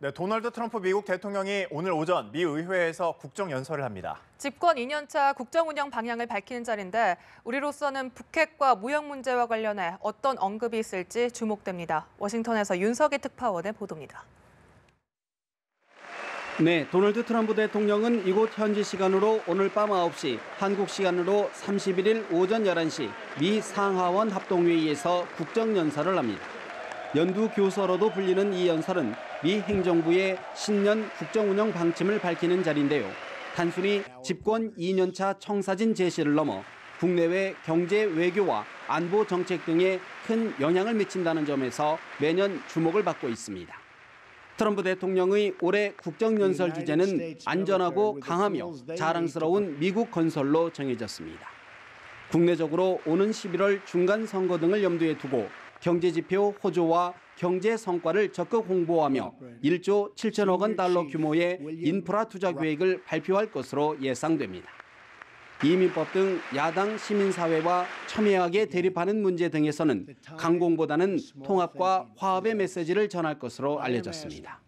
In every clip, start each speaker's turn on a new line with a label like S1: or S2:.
S1: 네, 도널드 트럼프 미국 대통령이 오늘 오전 미 의회에서 국정연설을 합니다.
S2: 집권 2년차 국정운영 방향을 밝히는 자리인데 우리로서는 북핵과 무역 문제와 관련해 어떤 언급이 있을지 주목됩니다. 워싱턴에서 윤석희 특파원의 보도입니다.
S3: 네, 도널드 트럼프 대통령은 이곳 현지 시간으로 오늘 밤 9시, 한국 시간으로 31일 오전 11시 미 상하원 합동회의에서 국정연설을 합니다. 연두 교서로도 불리는 이 연설은 미 행정부의 신년 국정운영 방침을 밝히는 자리인데요. 단순히 집권 2년차 청사진 제시를 넘어 국내외 경제 외교와 안보 정책 등에 큰 영향을 미친다는 점에서 매년 주목을 받고 있습니다. 트럼프 대통령의 올해 국정연설 주제는 안전하고 강하며 자랑스러운 미국 건설로 정해졌습니다. 국내적으로 오는 11월 중간선거 등을 염두에 두고 경제지표 호조와 경제 성과를 적극 홍보하며 1조 7천억 원 달러 규모의 인프라 투자 계획을 발표할 것으로 예상됩니다. 이민법 등 야당 시민사회와 첨예하게 대립하는 문제 등에서는 강공보다는 통합과 화합의 메시지를 전할 것으로 알려졌습니다.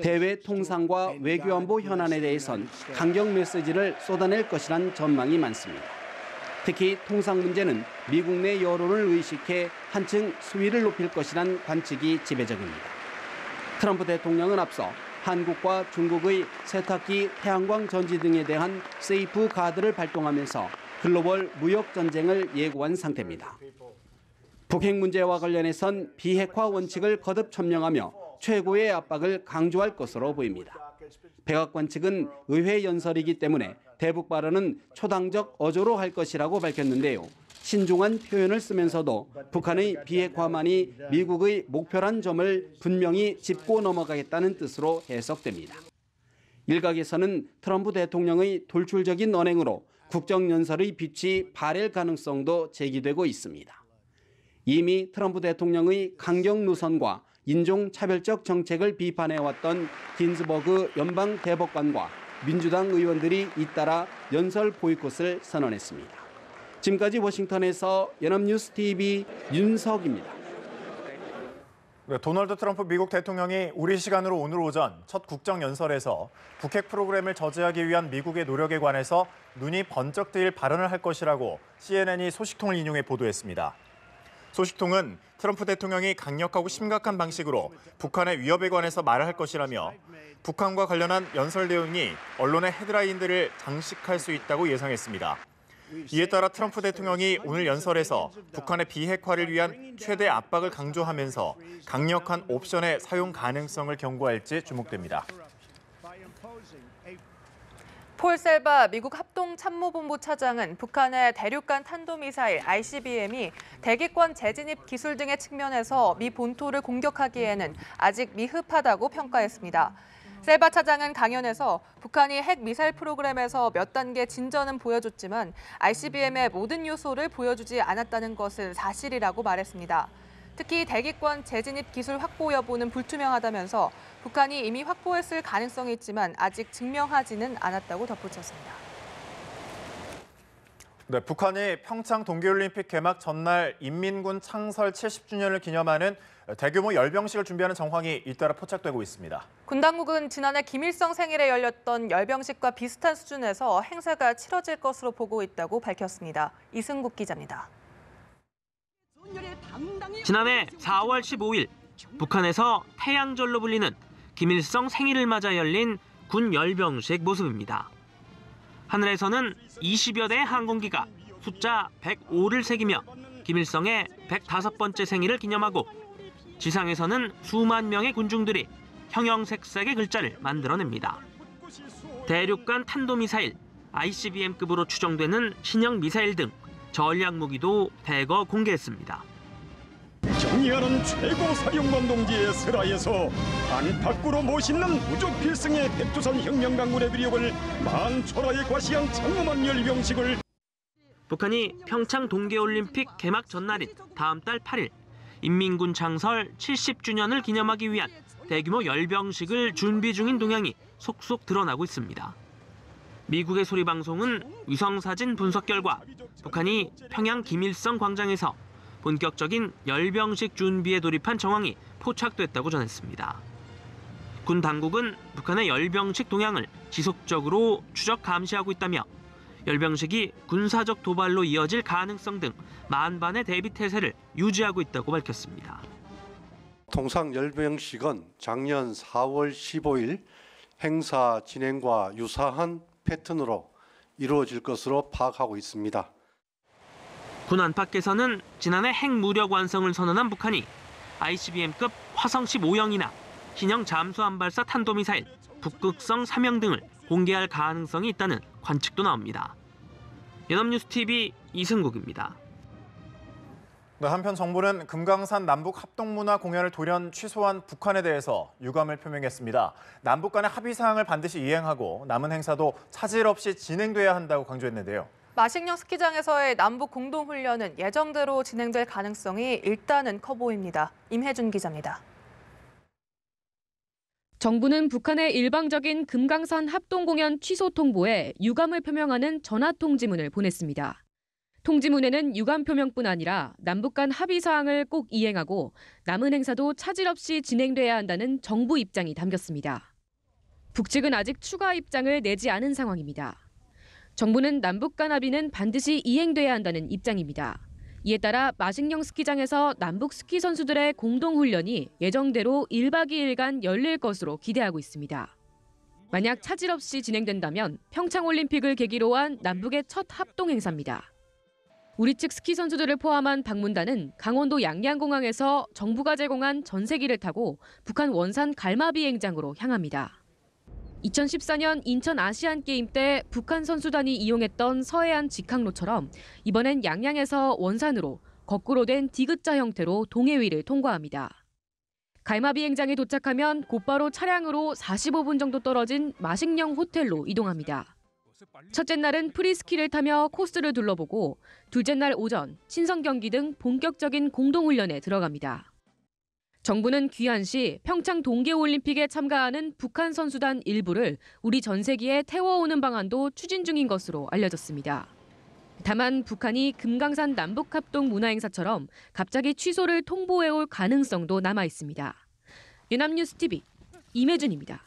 S3: 대외 통상과 외교안보 현안에 대해선 강경 메시지를 쏟아낼 것이란 전망이 많습니다. 특히 통상 문제는 미국 내 여론을 의식해 한층 수위를 높일 것이란 관측이 지배적입니다. 트럼프 대통령은 앞서 한국과 중국의 세탁기, 태양광 전지 등에 대한 세이프 가드를 발동하면서 글로벌 무역 전쟁을 예고한 상태입니다. 북핵 문제와 관련해선 비핵화 원칙을 거듭 천명하며 최고의 압박을 강조할 것으로 보입니다. 백악관 측은 의회 연설이기 때문에 대북 발언은 초당적 어조로 할 것이라고 밝혔는데요. 신중한 표현을 쓰면서도 북한의 비핵화만이 미국의 목표란 점을 분명히 짚고 넘어가겠다는 뜻으로 해석됩니다. 일각에서는 트럼프 대통령의 돌출적인 언행으로 국정연설의 빛이 바랠 가능성도 제기되고 있습니다. 이미 트럼프 대통령의 강경 노선과 인종차별적 정책을 비판해왔던 긴즈버그 연방 대법관과 민주당 의원들이 잇따라 연설 보이콧을 선언했습니다. 지금까지 워싱턴에서 연합뉴스TV 윤석입니다.
S1: 네, 도널드 트럼프 미국 대통령이 우리 시간으로 오늘 오전 첫 국정연설에서 북핵 프로그램을 저지하기 위한 미국의 노력에 관해서 눈이 번쩍 뜨일 발언을 할 것이라고 CNN이 소식통을 인용해 보도했습니다. 소식통은 트럼프 대통령이 강력하고 심각한 방식으로 북한의 위협에 관해서 말을 할 것이라며 북한과 관련한 연설 내용이 언론의 헤드라인들을 장식할 수 있다고 예상했습니다. 이에 따라 트럼프 대통령이 오늘 연설에서 북한의 비핵화를 위한 최대 압박을 강조하면서 강력한 옵션의 사용 가능성을 경고할지 주목됩니다.
S2: 폴 셀바 미국 합동참모본부 차장은 북한의 대륙간 탄도미사일 ICBM이 대기권 재진입 기술 등의 측면에서 미 본토를 공격하기에는 아직 미흡하다고 평가했습니다. 셀바 차장은 강연에서 북한이 핵 미사일 프로그램에서 몇 단계 진전은 보여줬지만 ICBM의 모든 요소를 보여주지 않았다는 것은 사실이라고 말했습니다. 특히 대기권 재진입 기술 확보 여부는 불투명하다면서 북한이 이미 확보했을 가능성이 있지만 아직 증명하지는 않았다고 덧붙였습니다.
S1: 네, 북한이 평창 동계올림픽 개막 전날 인민군 창설 70주년을 기념하는 대규모 열병식을 준비하는 정황이 잇따라 포착되고 있습니다.
S2: 군 당국은 지난해 김일성 생일에 열렸던 열병식과 비슷한 수준에서 행사가 치러질 것으로 보고 있다고 밝혔습니다. 이승국 기자입니다.
S4: 지난해 4월 15일 북한에서 태양절로 불리는 김일성 생일을 맞아 열린 군 열병식 모습입니다. 하늘에서는 20여 대의 항공기가 숫자 105를 새기며 김일성의 105번째 생일을 기념하고 지상에서는 수만 명의 군중들이 형형색색의 글자를 만들어냅니다. 대륙간 탄도미사일, ICBM급으로 추정되는 신형 미사일 등 전략 무기도 대거 공개했습니다.
S5: 경의하는 최고 사령관 동지의 슬하에서 안팎으로 멋있는 무적 필승의 백두산 혁명강군의 위력을 만초라에 과시한 장엄한 열병식을
S4: 북한이 평창 동계올림픽 개막 전날인 다음 달 8일 인민군 창설 70주년을 기념하기 위한 대규모 열병식을 준비 중인 동향이 속속 드러나고 있습니다. 미국의 소리방송은 위성사진 분석 결과 북한이 평양 김일성 광장에서 본격적인 열병식 준비에 돌입한 정황이 포착됐다고 전했습니다. 군 당국은 북한의 열병식 동향을 지속적으로 추적 감시하고 있다며 열병식이 군사적 도발로 이어질 가능성 등 만반의 대비 태세를 유지하고 있다고 밝혔습니다.
S6: 통상 열병식은 작년 4월 15일 행사 진행과 유사한 패턴으로 이루어질 것으로 파악하고 있습니다.
S4: 군 안팎에서는 지난해 핵무력 완성을 선언한 북한이 ICBM급 화성 15형이나 신형 잠수함 발사 탄도미사일, 북극성 3형 등을 공개할 가능성이 있다는 관측도 나옵니다. 연합뉴스TV 이승국입니다.
S1: 네, 한편 정부는 금강산 남북 합동문화 공연을 돌연 취소한 북한에 대해서 유감을 표명했습니다. 남북 간의 합의 사항을 반드시 이행하고 남은 행사도 차질 없이 진행돼야 한다고 강조했는데요.
S2: 마식령 스키장에서의 남북 공동훈련은 예정대로 진행될 가능성이 일단은 커 보입니다. 임혜준 기자입니다.
S7: 정부는 북한의 일방적인 금강산 합동공연 취소 통보에 유감을 표명하는 전화통지문을 보냈습니다. 통지문에는 유감 표명뿐 아니라 남북 간 합의 사항을 꼭 이행하고 남은 행사도 차질 없이 진행돼야 한다는 정부 입장이 담겼습니다. 북측은 아직 추가 입장을 내지 않은 상황입니다. 정부는 남북 간 합의는 반드시 이행돼야 한다는 입장입니다. 이에 따라 마식령 스키장에서 남북 스키 선수들의 공동훈련이 예정대로 1박 2일간 열릴 것으로 기대하고 있습니다. 만약 차질 없이 진행된다면 평창올림픽을 계기로 한 남북의 첫 합동 행사입니다. 우리 측 스키 선수들을 포함한 방문단은 강원도 양양공항에서 정부가 제공한 전세기를 타고 북한 원산 갈마 비행장으로 향합니다. 2014년 인천 아시안게임 때 북한 선수단이 이용했던 서해안 직항로처럼 이번엔 양양에서 원산으로 거꾸로 된 디귿자 형태로 동해위를 통과합니다. 갈마 비행장에 도착하면 곧바로 차량으로 45분 정도 떨어진 마식령 호텔로 이동합니다. 첫째 날은 프리스키를 타며 코스를 둘러보고 둘째 날 오전 친선 경기 등 본격적인 공동훈련에 들어갑니다. 정부는 귀환 시 평창 동계올림픽에 참가하는 북한 선수단 일부를 우리 전세기에 태워오는 방안도 추진 중인 것으로 알려졌습니다. 다만 북한이 금강산 남북합동 문화행사처럼 갑자기 취소를 통보해올 가능성도 남아 있습니다. 연합뉴스TV 임혜준입니다.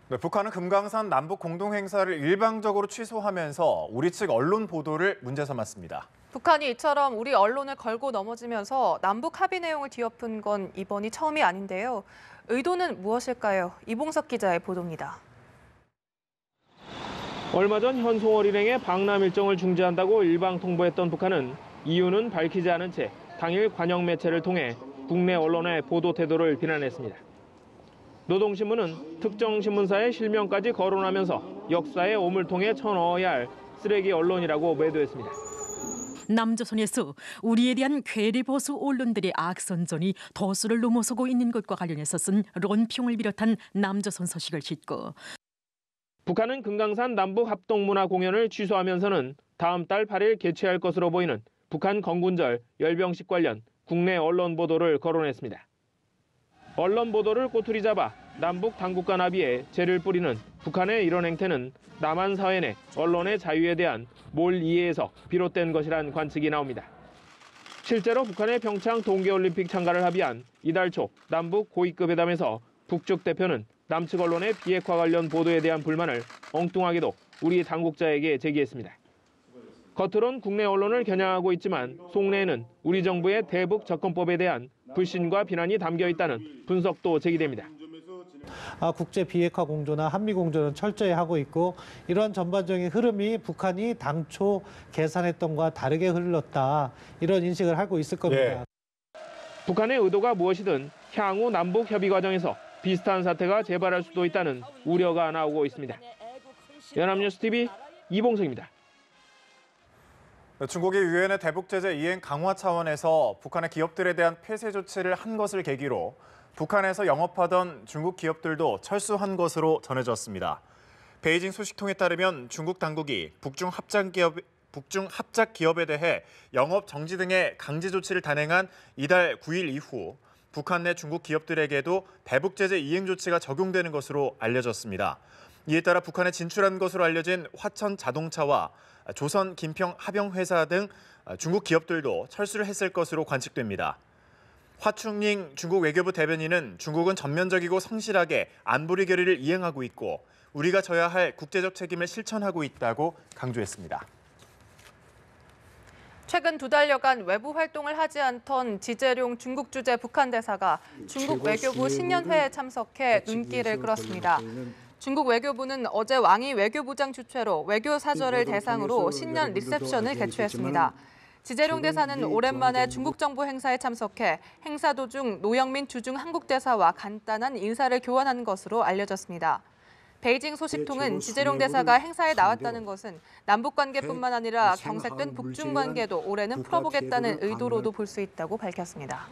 S1: 네, 북한은 금강산 남북 공동행사를 일방적으로 취소하면서 우리 측 언론 보도를 문제 삼았습니다.
S2: 북한이 이처럼 우리 언론을 걸고 넘어지면서 남북 합의 내용을 뒤엎은 건 이번이 처음이 아닌데요. 의도는 무엇일까요? 이봉석 기자의 보도입니다.
S4: 얼마 전 현송월 일행의 방남 일정을 중지한다고 일방 통보했던 북한은 이유는 밝히지 않은 채 당일 관영 매체를 통해 국내 언론의 보도 태도를 비난했습니다. 노동신문은 특정 신문사의 실명까지 거론하면서 역사의 오물통에 쳐넣어야 할 쓰레기 언론이라고 매도했습니다.
S8: 남조선에서 우리에 대한 괴뢰보수 언론들의 악선전이 도수를 넘어서고 있는 것과 관련해서 쓴 론평을 비롯한 남조선 소식을 싣고
S4: 북한은 금강산 남북 합동문화 공연을 취소하면서는 다음 달 8일 개최할 것으로 보이는 북한 건군절 열병식 관련 국내 언론 보도를 거론했습니다. 언론 보도를 꼬투리 잡아 남북 당국 간 합의에 재를 뿌리는 북한의 이런 행태는 남한 사회 내 언론의 자유에 대한 몰이해에서 비롯된 것이란 관측이 나옵니다. 실제로 북한의 평창 동계올림픽 참가를 합의한 이달 초 남북 고위급 회담에서 북측 대표는 남측 언론의 비핵화 관련 보도에 대한 불만을 엉뚱하게도 우리 당국자에게 제기했습니다. 겉으론 국내 언론을 겨냥하고 있지만 속내에는 우리 정부의 대북 접근법에 대한 불신과 비난이 담겨 있다는 분석도 제기됩니다.
S9: 국제 비핵화 공조나 한미 공조는 철저히 하고 있고 이런 전반적인 흐름이 북한이 당초 계산했던 것과 다르게 흘렀다. 이런 인식을 하고 있을 겁니다.
S4: 예. 북한의 의도가 무엇이든 향후 남북 협의 과정에서 비슷한 사태가 재발할 수도 있다는 우려가 나오고 있습니다. 연합뉴스TV 이봉석입니다.
S1: 중국이 유엔의 대북 제재 이행 강화 차원에서 북한의 기업들에 대한 폐쇄 조치를 한 것을 계기로 북한에서 영업하던 중국 기업들도 철수한 것으로 전해졌습니다. 베이징 소식통에 따르면 중국 당국이 북중 합작 기업에 대해 영업 정지 등의 강제 조치를 단행한 이달 9일 이후 북한 내 중국 기업들에게도 대북 제재 이행 조치가 적용되는 것으로 알려졌습니다. 이에 따라 북한에 진출한 것으로 알려진 화천 자동차와 조선 김평 합영회사 등 중국 기업들도 철수를 했을 것으로 관측됩니다. 화충닝 중국 외교부 대변인은 중국은 전면적이고 성실하게 안보리 결의를 이행하고 있고 우리가 져야 할 국제적 책임을 실천하고 있다고 강조했습니다.
S2: 최근 2달여간 외부 활동을 하지 않던 지재룡 중국 주재 북한 대사가 중국 외교부 신년회에 참석해 눈길을 끌었습니다. 중국 외교부는 어제 왕이 외교부장 주최로 외교사절을 대상으로 신년 리셉션을 개최했습니다. 지재룡 대사는 오랜만에 중국 정부 행사에 참석해 행사 도중 노영민 주중 한국 대사와 간단한 인사를 교환한 것으로 알려졌습니다. 베이징 소식통은 지재룡 대사가 행사에 나왔다는 것은 남북 관계뿐만 아니라 경색된 북중 관계도 올해는 풀어보겠다는 의도로도 볼 수 있다고 밝혔습니다.